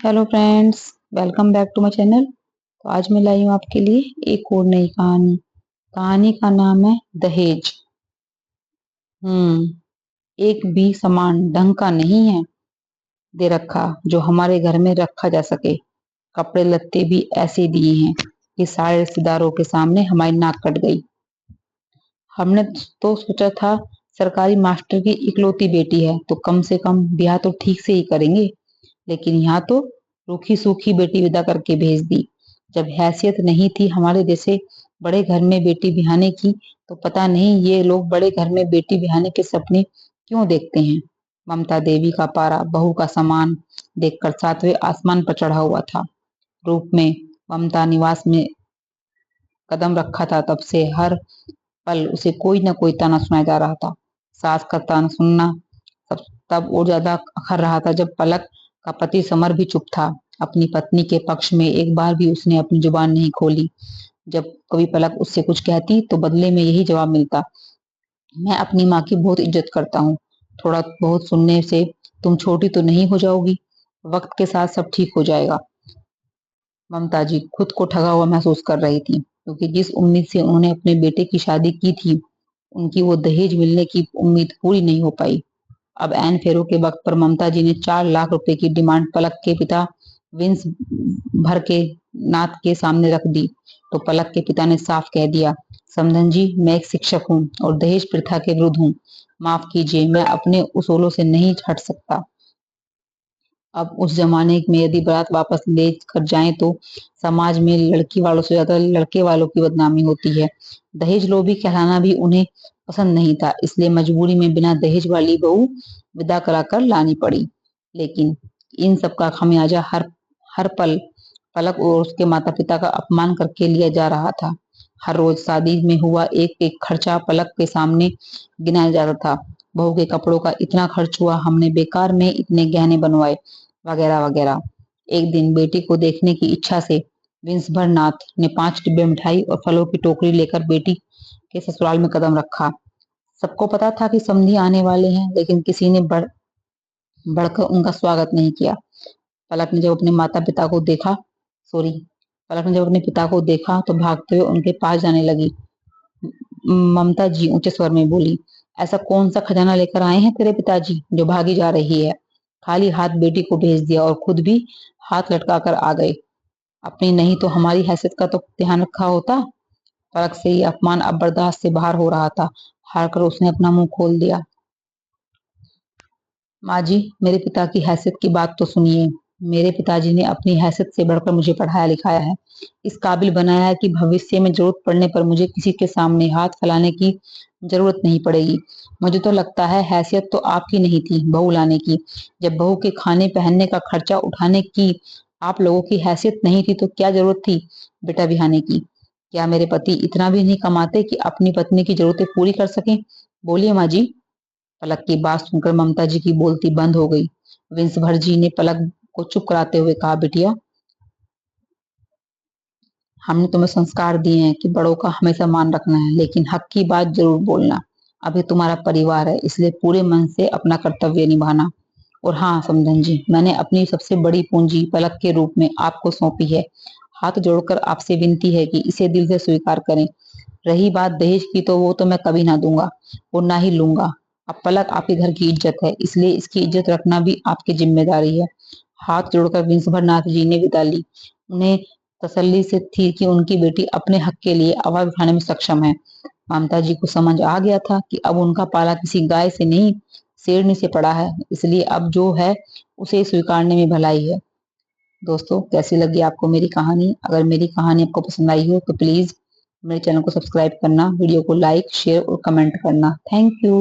Hello friends, welcome back to my channel. तो आज मैं लाई हूँ आपके लिए एक और नई कहानी। कहानी का नाम है दहेज। एक भी सामान ढंग का नहीं है दे रखा जो हमारे घर में रखा जा सके। कपड़े लत्ते भी ऐसे दिए हैं कि सारे रिश्तेदारों के सामने हमारी नाक कट गई। हमने तो सोचा था सरकारी मास्टर की इकलौती बेटी है तो कम से कम ब्याह तो ठीक से ही करेंगे, लेकिन यहाँ तो रूखी सूखी बेटी विदा करके भेज दी। जब हैसियत नहीं थी हमारे जैसे बड़े घर में बेटी बिहाने की, तो पता नहीं ये लोग बड़े घर में बेटी बिहाने के सपने क्यों देखते हैं। ममता देवी का पारा बहू का समान देखकर सातवें आसमान पर चढ़ा हुआ था। रूप में ममता निवास में कदम रखा था तब से हर पल उसे कोई न कोई ताना सुनाया जा रहा था। सास का ताना सुनना तब और ज्यादा अखर रहा था जब पलक का पति समर भी चुप था। अपनी पत्नी के पक्ष में एक बार भी उसने अपनी जुबान नहीं खोली। जब कभी पलक उससे कुछ कहती तो बदले में यही जवाब मिलता, मैं अपनी माँ की बहुत इज्जत करता हूँ, थोड़ा बहुत सुनने से तुम छोटी तो नहीं हो जाओगी, वक्त के साथ सब ठीक हो जाएगा। ममता जी खुद को ठगा हुआ महसूस कर रही थी, क्योंकि जिस उम्मीद से उन्होंने अपने बेटे की शादी की थी उनकी वो दहेज मिलने की उम्मीद पूरी नहीं हो पाई। अब ऐन फेरों के वक्त पर ममता जी ने 4 लाख रुपए की डिमांड पलक के पिता विंस भर के नाथ के सामने रख दी, तो पलक के पिता ने साफ कह दिया, समधन जी मैं एक शिक्षक हूँ और दहेज प्रथा के विरुद्ध हूँ, माफ कीजिए मैं अपने उसूलों से नहीं हट सकता। अब उस जमाने में यदि बारात वापस ले कर जाएं तो समाज में लड़की वालों से ज्यादा लड़के वालों की बदनामी होती है। दहेज लोभी कहलाना भी उन्हें पसंद नहीं था, इसलिए मजबूरी में बिना दहेज वाली बहू विदा कराकर लानी पड़ी। लेकिन इन सब का खमियाजा हर हर पल पलक और उसके माता पिता का अपमान करके लिया जा रहा था। हर रोज शादी में हुआ एक एक खर्चा पलक के सामने गिनाया जाता था। बहू के कपड़ों का इतना खर्च हुआ, हमने बेकार में इतने गहने बनवाए, वगैरह वगैरह। एक दिन बेटी को देखने की इच्छा से विंसभर नाथ ने 5 डिब्बे मिठाई और फलों की टोकरी लेकर बेटी के ससुराल में कदम रखा। सबको पता था कि समधी आने वाले हैं, लेकिन किसी ने बढ़कर उनका स्वागत नहीं किया। पलक ने जब अपने माता पिता को देखा सॉरी पलक ने जब अपने पिता को देखा तो भागते हुए उनके पास जाने लगी। ममता जी ऊंचे स्वर में बोली, ऐसा कौन सा खजाना लेकर आए हैं तेरे पिताजी जो भागी जा रही है। खाली हाथ बेटी को भेज दिया और खुद भी हाथ लटका कर आ गए। अपनी नहीं तो हमारी हैसियत का तो ध्यान रखा होता। पलक से ये अपमान अब बर्दाश्त से बाहर हो रहा था। हार कर उसने अपना मुंह खोल दिया। माँ जी मेरे पिता की हैसियत की बात तो सुनिए। मेरे पिताजी ने अपनी हैसियत से बढ़कर मुझे पढ़ाया लिखाया है, इस काबिल बनाया है कि भविष्य में जरूरत पड़ने पर मुझे किसी के सामने हाथ फैलाने की जरूरत नहीं पड़ेगी। मुझे तो लगता है हैसियत तो आपकी नहीं थी बहू लाने की। जब बहू के खाने पहनने का खर्चा उठाने की आप लोगों की हैसियत नहीं थी तो क्या जरूरत थी बेटा बिहाने की। क्या मेरे पति इतना भी नहीं कमाते कि अपनी पत्नी की जरूरतें पूरी कर सकें। बोलिए माँ जी। पलक की बात सुनकर ममता जी की बोलती बंद हो गई। विंसभर जी ने पलक को चुप कराते हुए कहा, बिटिया हमने तुम्हें संस्कार दिए हैं कि बड़ों का हमेशा मान रखना है, लेकिन हक की बात जरूर बोलना। अभी तुम्हारा परिवार है, इसलिए पूरे मन से अपना कर्तव्य निभाना। और हाँ समधन जी, मैंने अपनी सबसे बड़ी पूंजी पलक के रूप में आपको सौंपी है। हाथ जोड़कर आपसे विनती है कि इसे दिल से स्वीकार करें। रही बात दहेज की तो वो तो मैं कभी ना दूंगा और ना ही लूंगा। अब पलक आपके घर की इज्जत है, इसलिए इसकी इज्जत रखना भी आपकी जिम्मेदारी है। हाथ जोड़कर विंसभर नाथ जी ने विदा ली। उन्हें तसल्ली से थी कि उनकी बेटी अपने हक के लिए आवाज उठाने में सक्षम है। ममता जी को समझ आ गया था कि अब उनका पाला किसी गाय से नहीं शेरनी से पड़ा है, इसलिए अब जो है उसे स्वीकारने में भलाई है। दोस्तों कैसी लगी आपको मेरी कहानी। अगर मेरी कहानी आपको पसंद आई हो तो प्लीज मेरे चैनल को सब्सक्राइब करना, वीडियो को लाइक शेयर और कमेंट करना। Thank you.